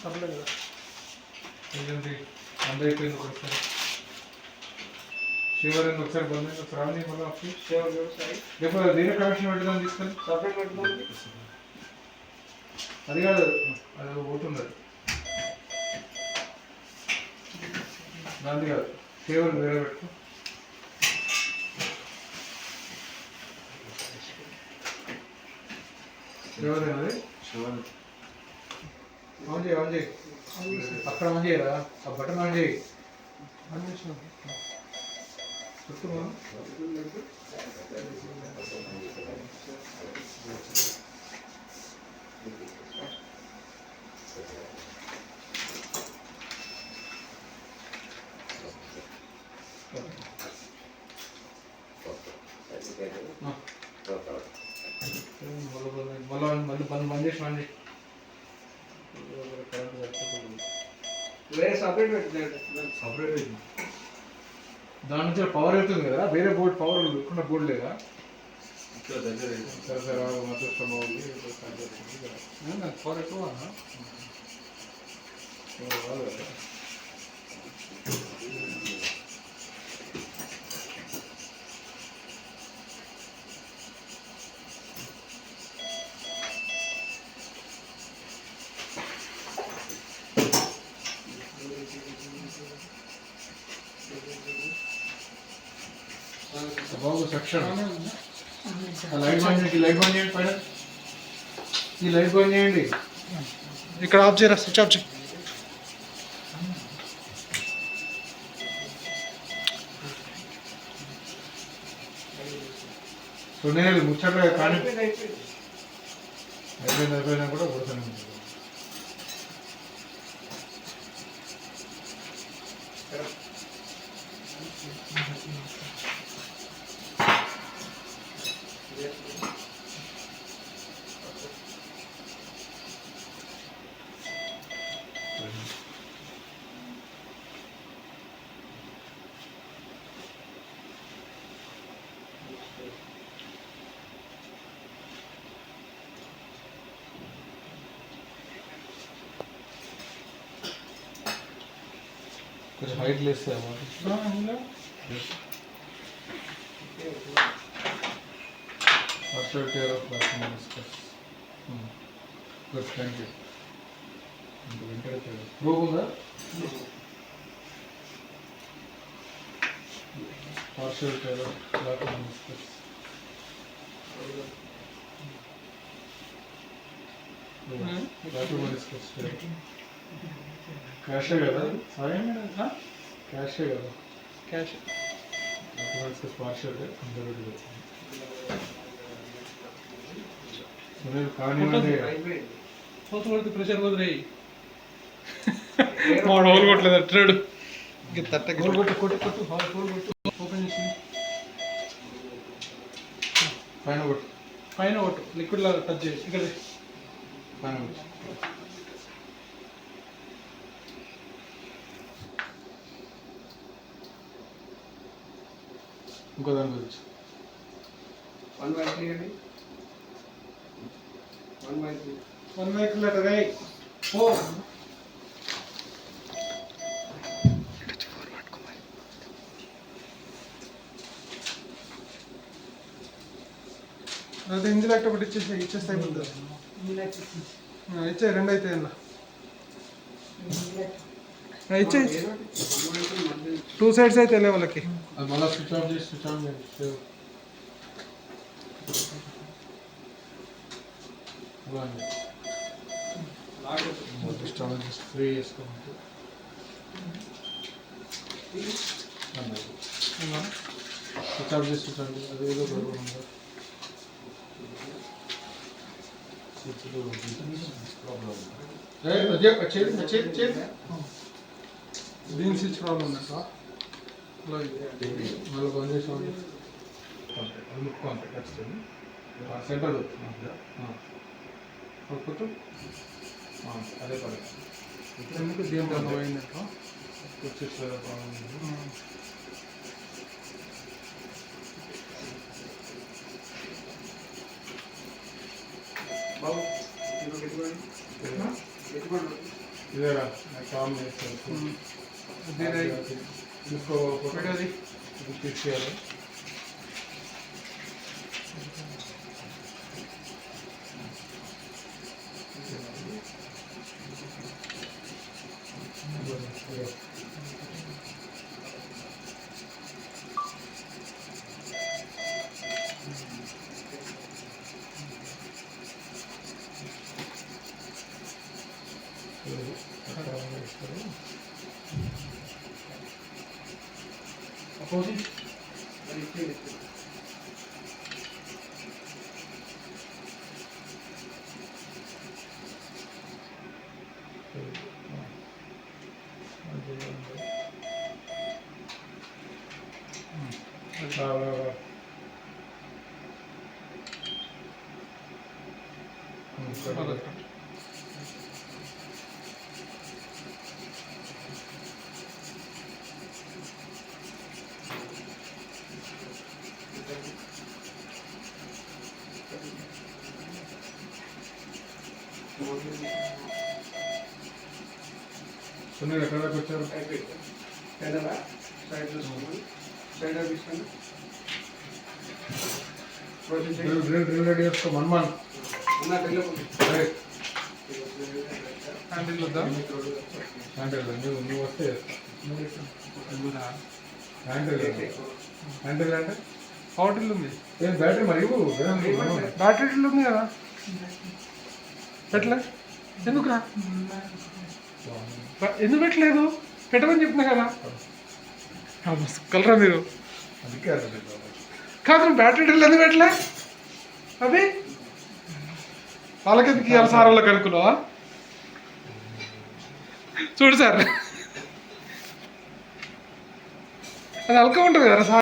పర్లేదు కదా. ఏంటంటే అందైపోయింది ఒకసారి శివరాన్ని ఒకసారి బంద్ రాని మళ్ళీ లేకపోతే వేరే కనెక్షన్ పెట్టుదాం తీసుకొని సపరేట్ పెట్టుకోండి. అది కాదు అది పోతుంది దాన్ని కాదు కేవలం వేరే పెట్టుకో శివదేనా అది ఆన్ చేయి ఆన్ చేయి అక్కడ ఆన్ చేయరా ఆ బటన్ ఆన్ చేయి చుట్టూ మళ్ళీ బంద్ చేసి బంద్ చేయి వేరే సపరేట్ పెట్టలేదు. సపరేట్ దాని నుంచి పవర్ వెళ్తుంది కదా వేరే బోర్డు పవర్ లేకుండా బోర్డు లేదా సరే సరే మాత్రం పవర్ ఎక్కువ బాబు సెక్షన్ లైట్ బంద్ చేయండి లైట్ బంద్ చేయండి పైన ఈ లైట్ బంద్ చేయండి ఇక్కడ ఆఫ్ చేయరా స్విచ్ ఆఫ్ చేయి. సునీల్ ముచ్చట కానీ అయిపోయినా కూడా కొడుతూనే ఉంటుంది కొంచెం హైట్ లేస్తే partial tear of plasma meniscus. Good, thank you. Proof ఉందా? Partial tear of plasma meniscus. Plasma meniscus tear. క్యాషే కదా క్యాషే కదా క్యాష్ పార్షల్ సునీల్ కానివ్వండి పోతు కొడితే ప్రెషర్ కుదిరాయి మా హోల్ కొట్టలేదు అట్టాడు ఇంకా తట్ట కొట్టు కొట్టు కొట్టు ఓపెన్ చేసి పైన కొట్టు పైన కొట్టు లిక్విడ్ లాగా టచ్ చేసి ఇక్కడ పైన కొట్టు ఇంకో దాని గురించి 1/3 అండి 1/3 లెటర్ అయ్యి ఓ అదే ఇందులో ఒకటి ఇచ్చేస్తాయి ముందు ఇచ్చే రెండు అయితే ఇచ్చే 2 సైడ్స్ అయితే వెళ్ళే వాళ్ళకి మళ్ళీ స్విచ్ ఆఫ్ చేసి స్విచ్ ఆన్ చేయండి స్టవ్ ఫ్రీ చేసుకోండి స్విచ్ ఆఫ్ చేసి స్విచ్ ఆన్ చేసి అది ఏదో దీని స్విచ్ ప్రాబ్లం ఉంది సార్ మళ్ళీ బంద్ చేసి సెంటర్ కొట్టు అదే పడే ఎందుకు దీంట్లో పోయిందట వచ్చేసి బాబు ఇదేరా కామ్ చేస్తాను తీసుకో అది ఇది తీసేయాలి. అపోజిట్ సునీల్ ఎక్కడ దాకా వచ్చారు? సైడ్ చూసుకోండి. సైడ్ తీసుకోండి. డ్రిల్ రెడీ చేసుకో హనుమాన్. హ్యాండిల్ వద్దా? హ్యాండిల్ నువ్వు వస్తే హ్యాండిల్ హ్యాండిల్ అంటే బాటిల్ ఉంది. ఏం బ్యాటరీ మరి ఇవ్వు. బ్యాటరీలు ఉంది కదా ఎట్లా? ఎందుకురా ఎందుకు పెట్టలేదు? పెట్టమని చెప్పినా కదా. కలరా మీరు అందుకే కాదు బ్యాటరీలు ఎందుకు పెట్టలే? అవి వాళ్ళకెందుకు ఇవ్వాలి సార్? వాళ్ళకి అనుకున్నావా? చూడు సార్ అది అల్క ఉంటుంది కదా సార్.